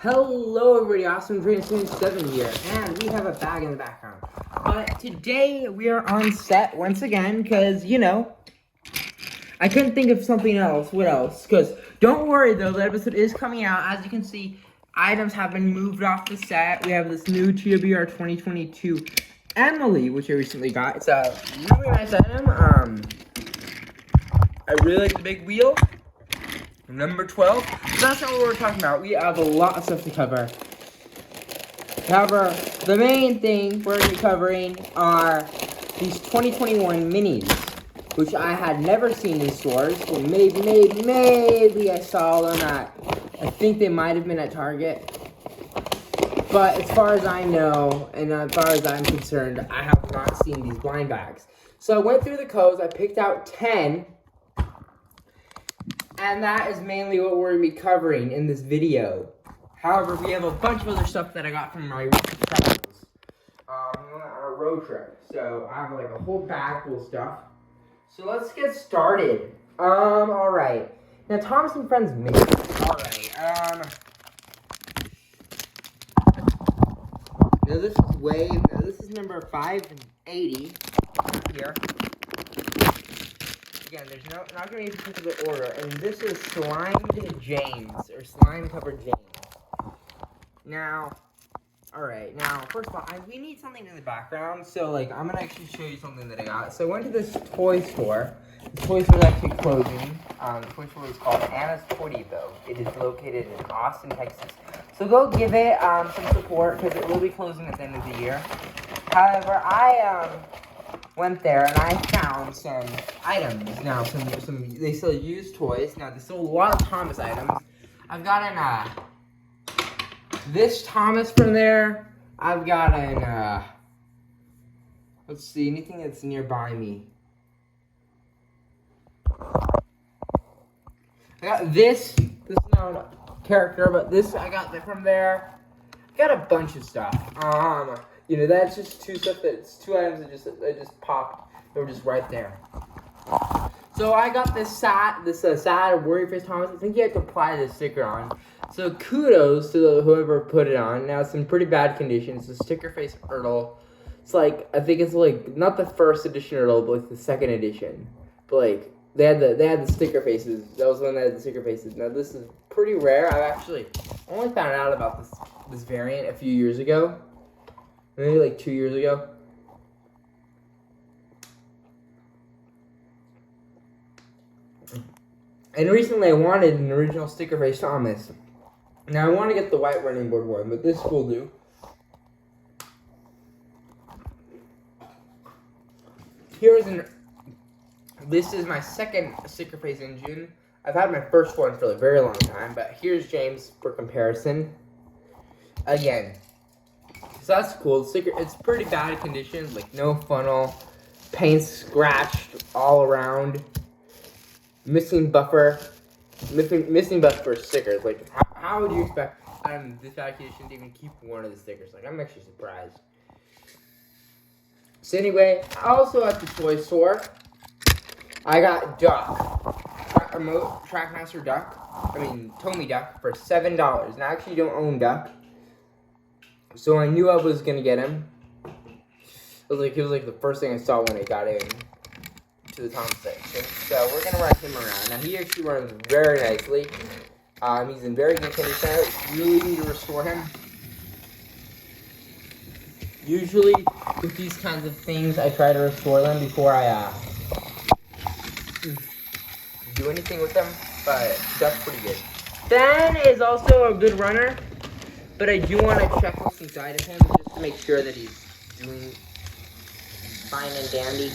Hello everybody, Awesome Dream 7 here, and we have a bag in the background. But today we are on set once again, because, I couldn't think of something else. What else? Because, don't worry though, the episode is coming out. As you can see, items have been moved off the set. We have this new TWR 2022 Emily, which I recently got. It's a really nice item. I really like the big wheel. Number 12. So that's not what we're talking about. We have a lot of stuff to cover. However, the main thing we're going to be covering are these 2021 minis, which I had never seen in stores. Well, maybe I saw them at, I think they might have been at Target. But as far as I know, and as far as I'm concerned, I have not seen these blind bags. So I went through the codes, I picked out 10. And that is mainly what we're going to be covering in this video. However, we have a bunch of other stuff that I got from my recent travels. We went on a road trip. So I have like a whole bag full of stuff. So let's get started. Alright. Now Thomas and Friends mini. Alright, now this is this is number 580 here. Again, there's not going to be a particular order, and this is Slimed James, or Slime Covered James. Now, alright, now, first of all, we need something in the background, so, I'm going to actually show you something that I got. So I went to this toy store. The toy store is actually closing. The toy store is called Anna's Toy Depot. It is located in Austin, Texas. So go give it some support, because it will be closing at the end of the year. However, I went there and I found some items. Now, they sell used toys. Now, they sell a lot of Thomas items. I've gotten this Thomas from there. I've gotten let's see, anything that's nearby me. I got this. This is not a character, but this I got from there. I got a bunch of stuff. That's just two items that just popped. They were just right there. So I got this sad worry face Thomas. I think you have to apply this sticker on. So kudos to whoever put it on. Now it's in pretty bad condition. It's a sticker face Ertl. It's I think it's not the first edition Ertl, but the second edition. But they had the sticker faces. That was when they had the sticker faces. Now this is pretty rare. I've actually only found out about this variant a few years ago. Maybe 2 years ago. And recently I wanted an original sticker face Thomas. Now I want to get the white running board one, but this will do. This is my second sticker face engine. I've had my first one for a very long time, but here's James for comparison. Again. So that's cool. The sticker, it's pretty bad condition, no funnel, paint scratched all around, missing buffer stickers. How would you expect this bad condition to even keep one of the stickers? I'm actually surprised. So anyway, also at the toy store, I got Duck, remote Trackmaster Duck. Tomy Duck for $7. Now I actually don't own Duck. So I knew I was gonna get him. It was the first thing I saw when I got in to the Thomas section. So we're gonna ride him around. Now he actually runs very nicely. He's in very good condition. I really need to restore him. Usually with these kinds of things, I try to restore them before I do anything with them. But that's pretty good. Ben is also a good runner. But I do want to check what's inside of him just to make sure that he's doing fine and dandy.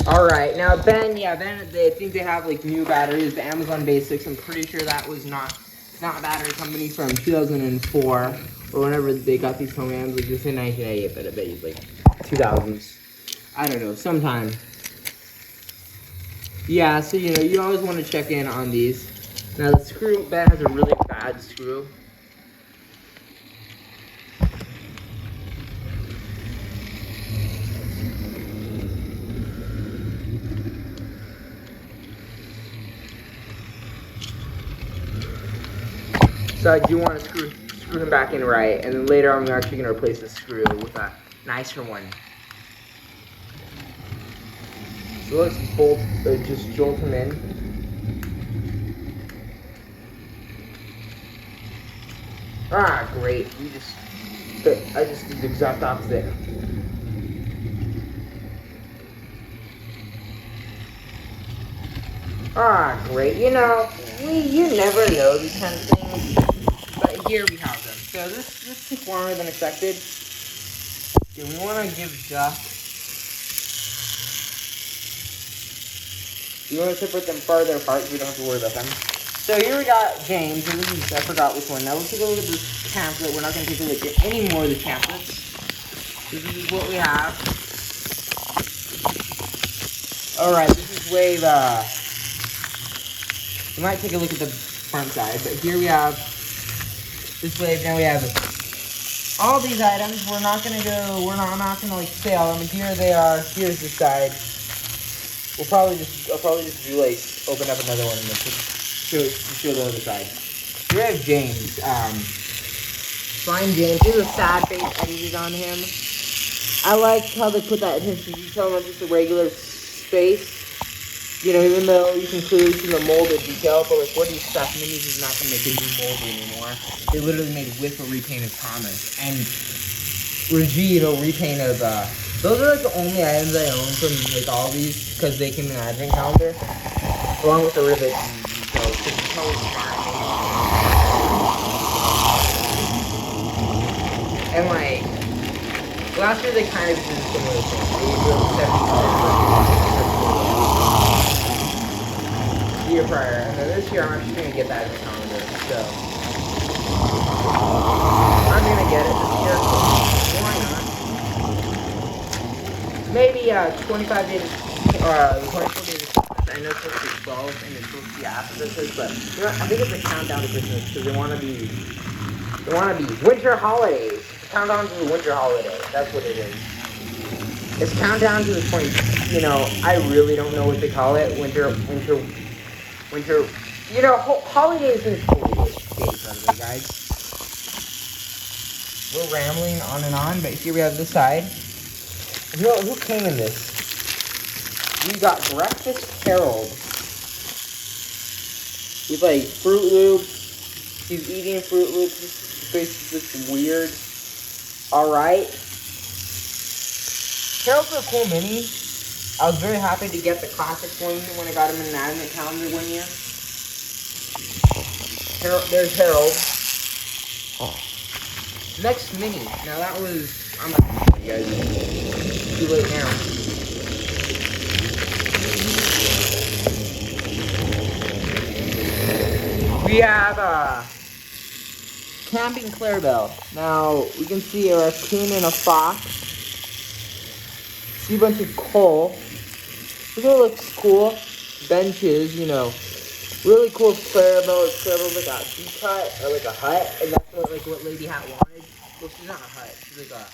Alright, now Ben, they think they have new batteries, the Amazon Basics. I'm pretty sure that was not a battery company from 2004 or whenever they got these commands. This in 1988, but I bet he's 2000s. I don't know, sometime. Yeah, so you always want to check in on these. Now the screw, Ben has a really bad screw. So I do want to screw him back in right, and then later I'm actually going to replace the screw with a nicer one. So let's just jolt him in. Ah, great. I just did the exact opposite. Ah, great. You know, you never know these kind of things, but here we have them. So this took longer than expected. Okay, we want to give Duck. We want to separate them farther apart so we don't have to worry about them. So here we got James, and this is, I forgot which one. Now let's take a look at this pamphlet. We're not going to take a look at any more of the pamphlets. This is what we have. Alright, this is wave, we might take a look at the front side, but here we have this wave. Now we have all these items. We're not gonna like sell them. Here they are. Here's the side. I'll probably just do like open up another one and then show the other side. Here we have James. Slime James. There's a sad face edited on him. I like how they put that attention to detail, not just a regular space. You know, even though you can clearly see the molded detail, but like, what do you expect? Minis is not going to make a new mold anymore. They literally made whip a repaint of Thomas, and Reggie a repaint of, those are like the only items I own from like all these, because they came in an advent calendar, along with the rivets and details, because it's always and like, last year they kind of did a similar thing. They did 70% year prior, and then this year I'm actually going to get that in the calendar, so I'm going to get it this year. Why not? Maybe 25 days, 24 days of Christmas. I know it's supposed to be 12 and it's supposed to be after Christmas, but you know, I think it's a countdown to Christmas because they want to be winter holidays. Countdown to the winter holiday. That's what it is. It's countdown to the 20. You know, I really don't know what they call it. Winter. You know, holidays and holidays, by the way, guys. We're rambling on and on, but here we have this side. Who came in this? We got Breakfast Harold. He's like Fruit Loops. He's eating Fruit Loops. His face is just weird. Alright. Harold's a cool mini. I was very happy to get the classic one when I got him in an advent calendar one year. There's Harold. Next mini. Now that was, I'm not gonna show you guys. It's too late now. We have Camping Clarabelle. Now we can see a raccoon and a fox. See a bunch of coal. This one looks cool. Benches, you know. Really cool Clarabelle. Clarabelle's like a deep hut or like a hut, and that's what Lady Hat wanted. Well, she's not a hut. She's like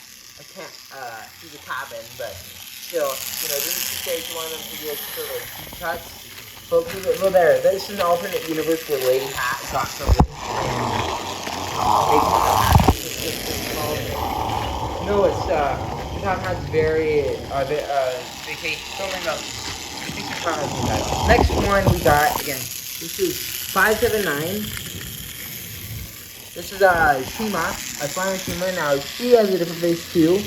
she's a cabin, but still, you know, didn't she say she wanted them to be like sort of deep huts? Well, there. This is an alternate universe where Lady Hat got some No, it's Top Hat's very vacation. Something about next one we got again. This is 579. This is Shima. I find Shima now. She has a different face too.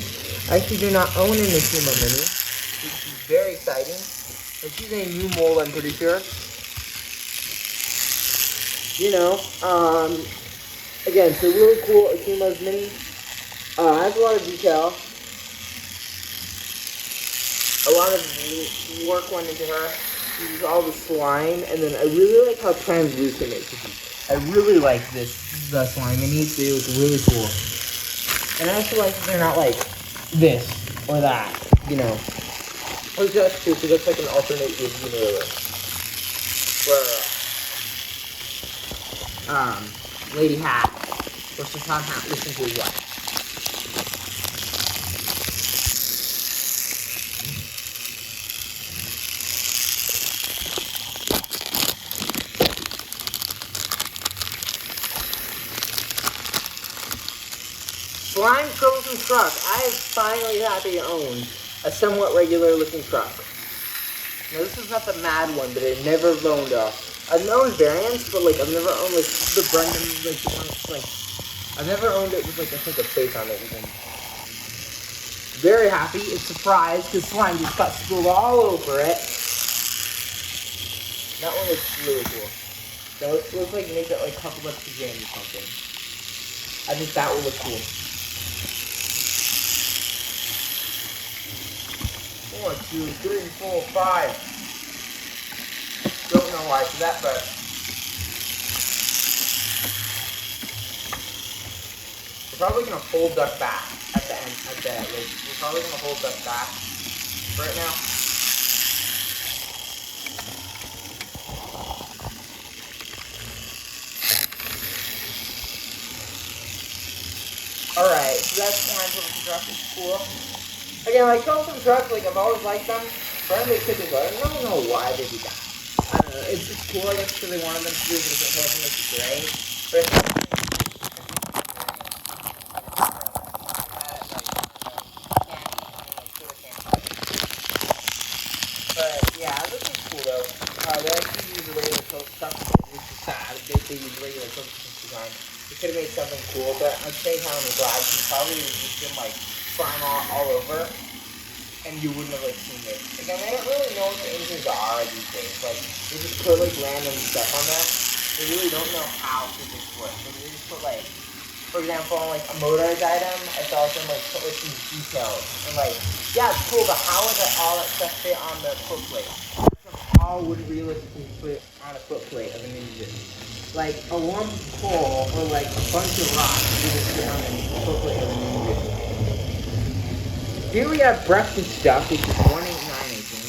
I actually do not own an Shima mini. This is very exciting. And she's a new mold, I'm pretty sure. You know, again, so really cool Akima's mini. Has a lot of detail. A lot of work went into her. She used all the slime, and then I really like how translucent it is. I really like the slime minis. They look really cool. And I also like that they're not like this or that, you know. Or just too, because that's like an alternate universe. Where, Lady Hat, or some Top Hat, listen to as well. Slime Frozen Truck. I am finally happy to own a somewhat regular looking truck. Now this is not the mad one, but I've never owned I've owned variants, but like I've never owned like the Brendan, like the one like I've never owned it with like I think a face on it even. Very happy, it's surprised because slime just got spilled all over it. That one looks really cool. That looks like make it like couple up to jam or something. I think that would look cool. 1, 2, 3, 4, 5. Don't know why I did that, but we're probably gonna hold duck back at the end. We're probably gonna hold duck back right now. All right, so that's Slime Frozen Truck. It's cool. Again, like Frozen Truck, like I've always liked them. Friendly chicken, but I don't know why they do that. I don't know. It's just cool, I guess, because they wanted them to do a different color from the gray. But yeah, this is cool though. They actually use a regular stuff, which is sad. They use regular Frozen design. They could have made something cool, but at the same time, I'm glad you probably just been like slime all over. And you wouldn't have like seen it. Again, I don't really know what the engines are these days. Like they just put like random stuff on them. They really don't know how physics work. So they just put like, for example, on like a motorized item, I saw them like put like these details. And like, yeah, it's cool, but how would all that stuff fit on the foot plate? How would realistically fit on a foot plate of an engine? Like a lump of coal or like a bunch of rocks would fit on a foot plate of an engine. Here we have breakfast duck, which is 189, I think.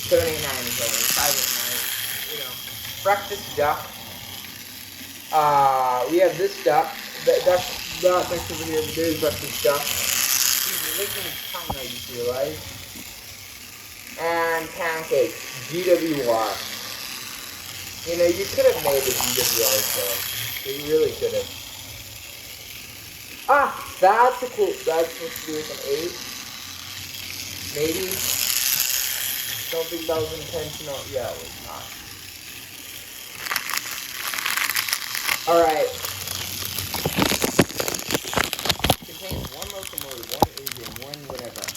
789 is over, 589, you know. Breakfast duck. We have this duck. That's next over here. There's breakfast duck. He's licking his tongue, I just realized. And pancakes. GWR. You know, you could have made the GWR show. You really could have. Ah, that's a cool. That's supposed to be like an 8. Maybe. Don't think that was intentional. Yeah, it was not. Alright. Contains 1 locomotive, 1 engine, 1 whatever.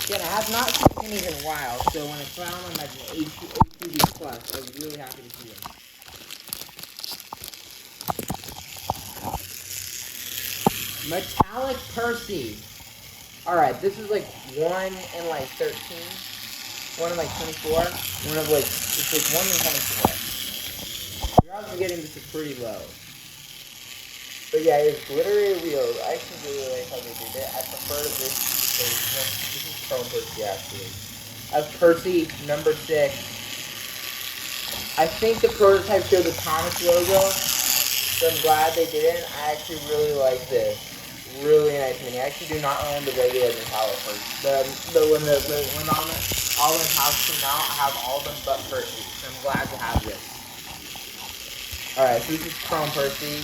Again, I have not seen these in a while, so when I found them at an HTV Plus, I was really happy to see them. Metallic Percy. Alright, this is like 1 in like 13. 1 in like 24. 1 of like, it's like 1 in 24. You're also getting this is pretty low. But yeah, it's glittery wheels. I actually really like how they did it. I prefer this because this is Chrome Percy actually. As Percy number 6. I think the prototype showed the Thomas logo. So I'm glad they did it. I actually really like this. Really nice mini. I actually do not own the regular metallic Percy. When all the metallics come out, I have all of them but Percy. So I'm glad to have this. Alright, so this is Chrome Percy.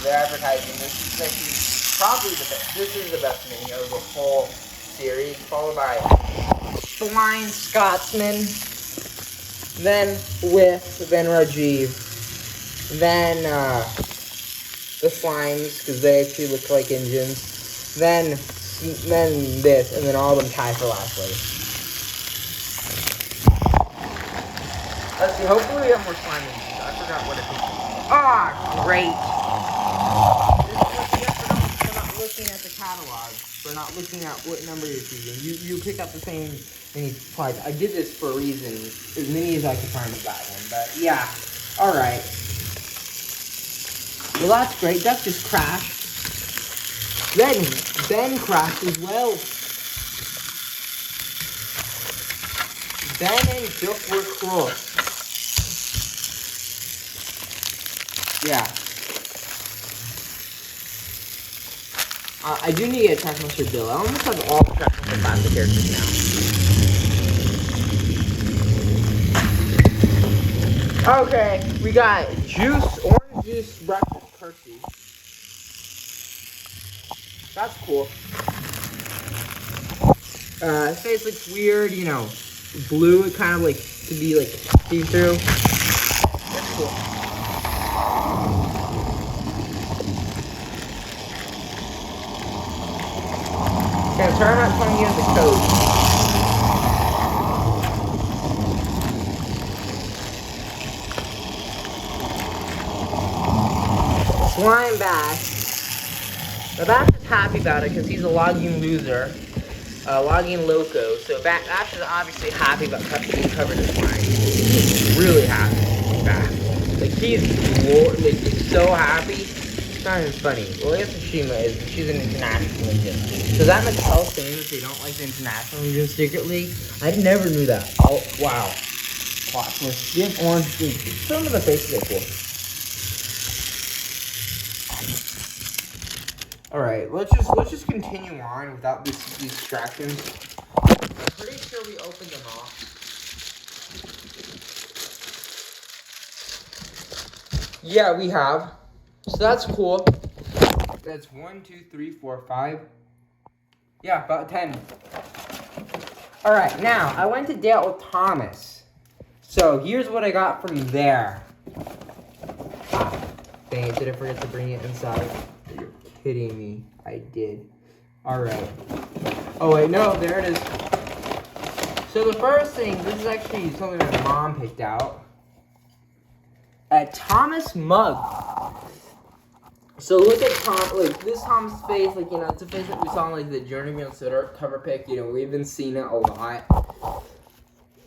They're advertising. This is actually probably the best. This is the best mini of the whole series, followed by Flying Scotsman, then Whiff, then Rajiv, then the Slimes, because they actually look like engines, then this, and then all of them tie for lastly. Let's see, hopefully we have more slime engines. I forgot what it is. Ah, great. This is for not looking at the catalog, for not looking at what number you're choosing. You pick up the same mini twice. I did this for a reason, as many as I could find with that one, but yeah. Alright. Well, that's great. That just crashed. Then Ben crashed as well. Ben and Duck were close. Yeah. I do need to get a Trackmaster Bill. I almost have all the Trackmaster Classic characters now. Okay, we got Juice, Orange just brush Percy. That's cool. His face looks weird, you know, blue. It kind of like to be like see-through. That's cool. Okay, I'm sorry I'm not telling you the code. Slime Bash. The Bash is happy about it because he's a login loser. Login loco. So Bash is obviously happy about being covered in slime. He's really happy. Bash. Like he's so happy. It's not even funny. Well, I guess Shima is. She's an international legend. Does that Mattel saying that they don't like the international legend secretly? I never knew that. Oh wow. Watch this. Give orange. Some of the faces are cool. All right, let's just continue on without these distractions. I'm pretty sure we opened them all. Yeah, we have. So that's cool. That's 1, 2, 3, 4, 5. Yeah, about 10. All right, now I went to date with Thomas. So here's what I got from there. Dang it, did I forget to bring it inside? You're kidding me. I did. Alright. Oh wait, no, there it is. So the first thing, this is actually something my mom picked out. A Thomas mug. So look at this Thomas face, like, you know, it's a face that we saw in, like, the Journeyman Soda cover pick. You know, we've been seeing it a lot.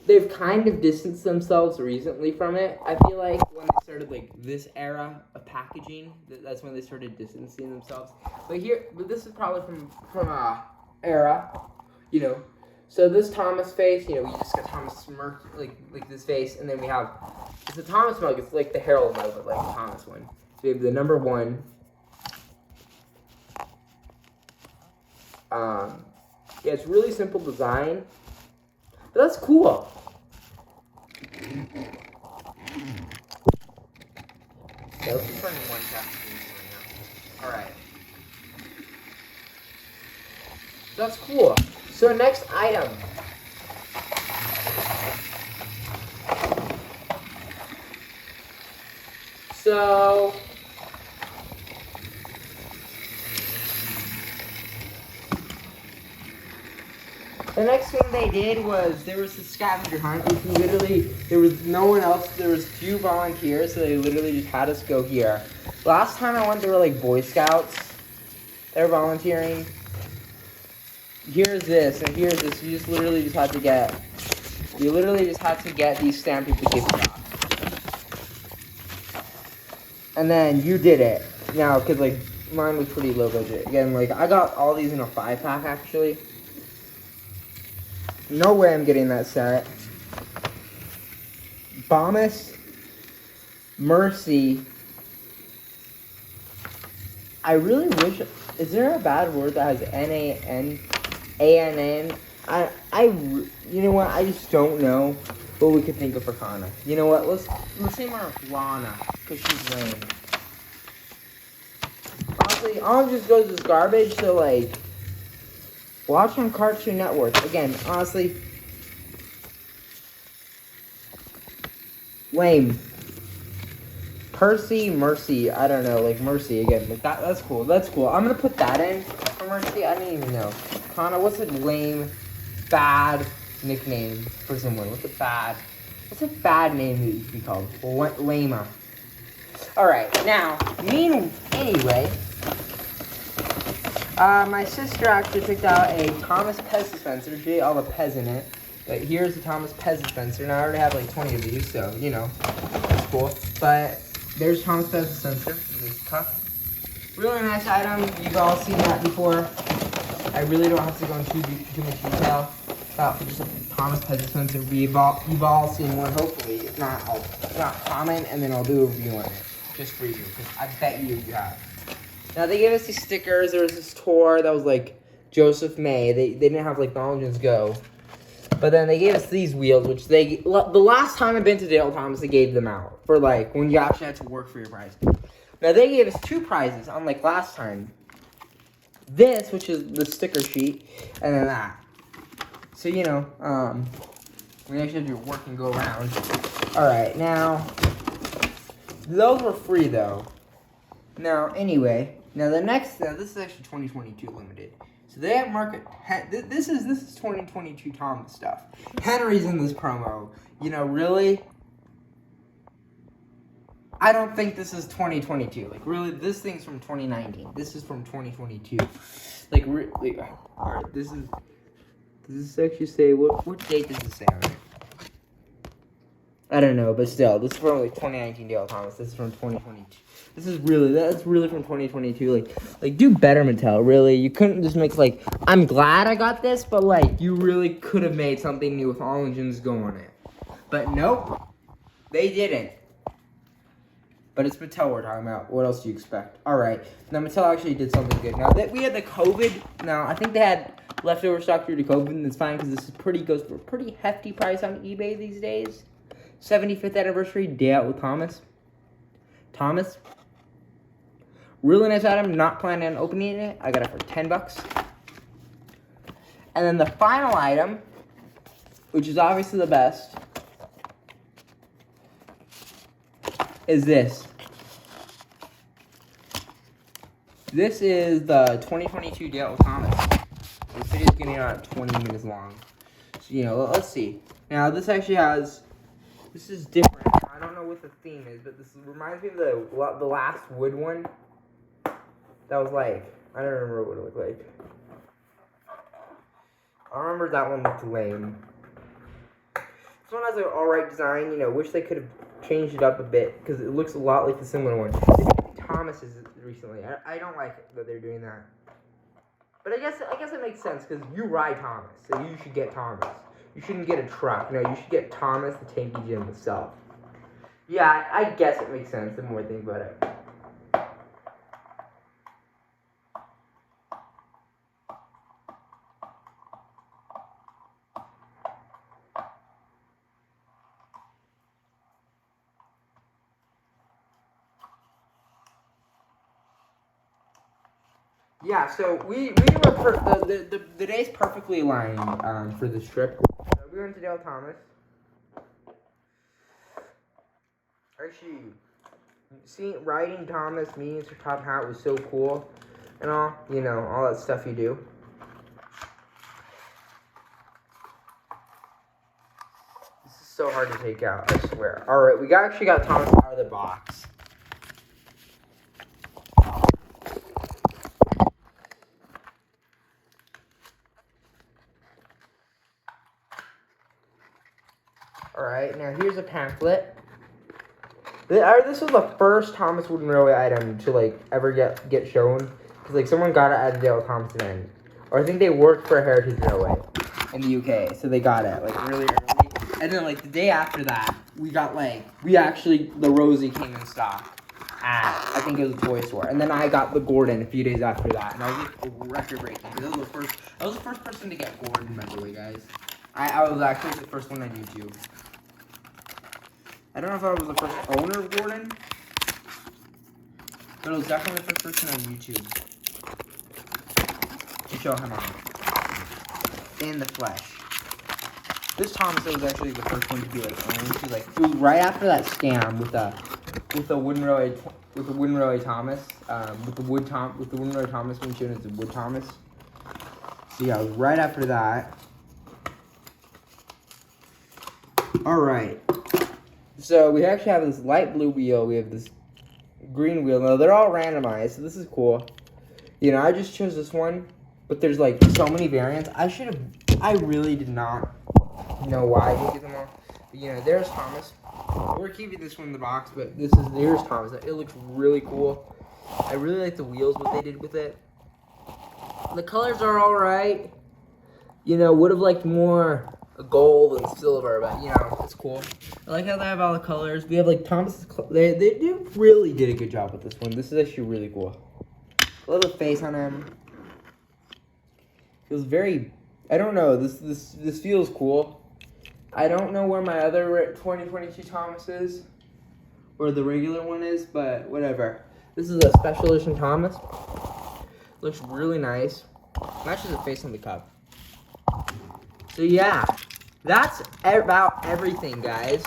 They've kind of distanced themselves recently from it. I feel like when they started, like, this era of packaging, that's when they started distancing themselves. But this is probably from era, you know. So this Thomas face, you know, we just got Thomas smirk, like this face, and then we have, it's a Thomas mug. It's like the Herald mug, but like the Thomas one. So we have the number 1. Yeah, it's really simple design, but that's cool. Yeah, let's just turn one packaging right now. Alright. That's cool. So next item. So the next thing they did was there was a scavenger hunt. There was no one else. There was 2 volunteers, so they literally just had us go here. Last time I went, there were like Boy Scouts. They were volunteering. Here's this, and here's this. You literally just had to get these stamped with the gift shop. And then you did it. Now, because like mine was pretty low budget. Again, like I got all these in a 5-pack actually. No way I'm getting that set. Bombus, Mercy. I really wish. Is there a bad word that has N-A-N-A-N-N? You know what? I just don't know what we could think of for Kana. You know what? Let's name her Lana because she's lame. Honestly, all just goes as garbage. So like. Watch on Cartoon Network. Again, honestly, lame. Percy, Mercy. I don't know, like Mercy again. Like that's cool. That's cool. I'm gonna put that in for Mercy. I don't even know. Kana, what's a lame, bad nickname for someone? What's a bad name that you could be called? Well, Lama. All right. Now, anyway. My sister actually picked out a Thomas Pez dispenser. She ate all the Pez in it. But here's the Thomas Pez dispenser. And I already have like 20 of these, so, you know, that's cool. But there's Thomas Pez dispenser in this cup. Really nice item. You've all seen that before. I really don't have to go into too much detail about just a Thomas Pez dispenser. You've all seen one, hopefully. If not, comment, and then I'll do a review on it. Just for you, because I bet you have. Now, they gave us these stickers. There was this tour that was, like, Joseph May. They didn't have, like, Knowledge Go. But then they gave us these wheels, which the last time I've been to Dale Thomas, they gave them out for like when you actually had to work for your prize. Now they gave us 2 prizes, unlike last time. This, which is the sticker sheet, and then that. So we actually have to work and go around. All right, now those were free though. Now anyway, the next this is actually 2022 limited. So they have market. This is 2022 Thomas stuff. Henry's in this promo. Really. I don't think this is 2022. Like, really, this thing's from 2019. This is from 2022. Like, alright, does this actually say, what date does it say on it? I don't know, but still, this is from, like, 2019 Dale Thomas. This is from 2022. That's really from 2022. Like, do better, Mattel, really. You couldn't just make, like, I'm glad I got this, but, like, you really could have made something new with all engines go on it. But nope, they didn't. But it's Mattel we're talking about. What else do you expect? All right. Now, Mattel actually did something good. Now, that we had the COVID. Now, I think they had leftover stock due to COVID, and it's fine because this goes for a pretty hefty price on eBay these days. 75th anniversary day out with Thomas. Really nice item. Not planning on opening it. I got it for $10. And then the final item, which is obviously the best, is this. This is the 2022 Dale Thomas. This video is getting out 20 minutes long. So, let's see. Now, this actually has, this is different. I don't know what the theme is, but this reminds me of the last wood one. That was like, I don't remember what it looked like. I remember that one looked lame. This one has an alright design, wish they could have changed it up a bit, because it looks a lot like the similar one. Thomas's recently. I don't like it that they're doing that. But I guess it makes sense, because you ride Thomas, so you should get Thomas. You shouldn't get a truck. No, you should get Thomas the Tank Engine himself. Yeah, I guess it makes sense the more I think about it. Yeah, so we were the day's perfectly aligned for this trip. So we went to Dale Thomas. Actually, riding Thomas, meeting Sir Top Hat was so cool, and all that stuff you do. This is so hard to take out, I swear. All right, we actually got Thomas out of the box. Alright, now here's a pamphlet. This was the first Thomas Wooden Railway item to, ever get shown. Because, someone got it at a Dale Thomas event. Or I think they worked for Heritage Railway in the UK. So they got it, really early. And then, the day after that, we got, the Rosie came in stock at, I think it was a toy store. And then I got the Gordon a few days after that. And I was, record-breaking. I was the first person to get Gordon, by the way, guys. I was actually the first one on YouTube. I don't know if I was the first owner of Gordon, but I was definitely the first person on YouTube to show him off in the flesh. This Thomas was actually the first one to be owned. It was right after that scam with the Wooden Railway Thomas, with the Wooden Railway Thomas being shown as the Wood Thomas. So yeah, it was right after that. All right. So we actually have this light blue wheel. We have this green wheel. Now they're all randomized, so this is cool. I just chose this one, but there's so many variants. I really did not know why I didn't get them all. But, there's Thomas. We're keeping this one in the box, but here's Thomas. It looks really cool. I really like the wheels, what they did with it. The colors are all right. Would have liked more gold and silver, but it's cool. I like how they have all the colors. We have Thomas's. They really did a good job with this one. This is actually really cool. A little face on him. Feels very I don't know. This feels cool. I don't know where my other 2022 Thomas is, or the regular one is, but whatever. This is a special edition Thomas. Looks really nice. Matches the face on the cup. So yeah, that's about everything, guys.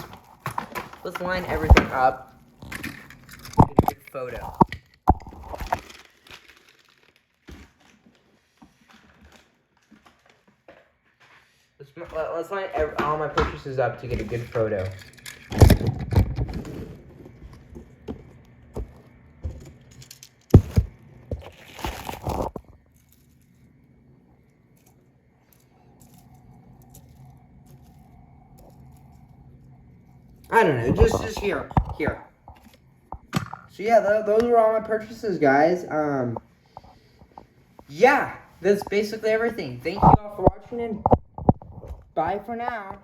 Let's line everything up. Get a good photo. Let's line all my purchases up to get a good photo. I don't know, just here. So yeah, those were all my purchases, guys. Yeah, that's basically everything. Thank you all for watching, and bye for now.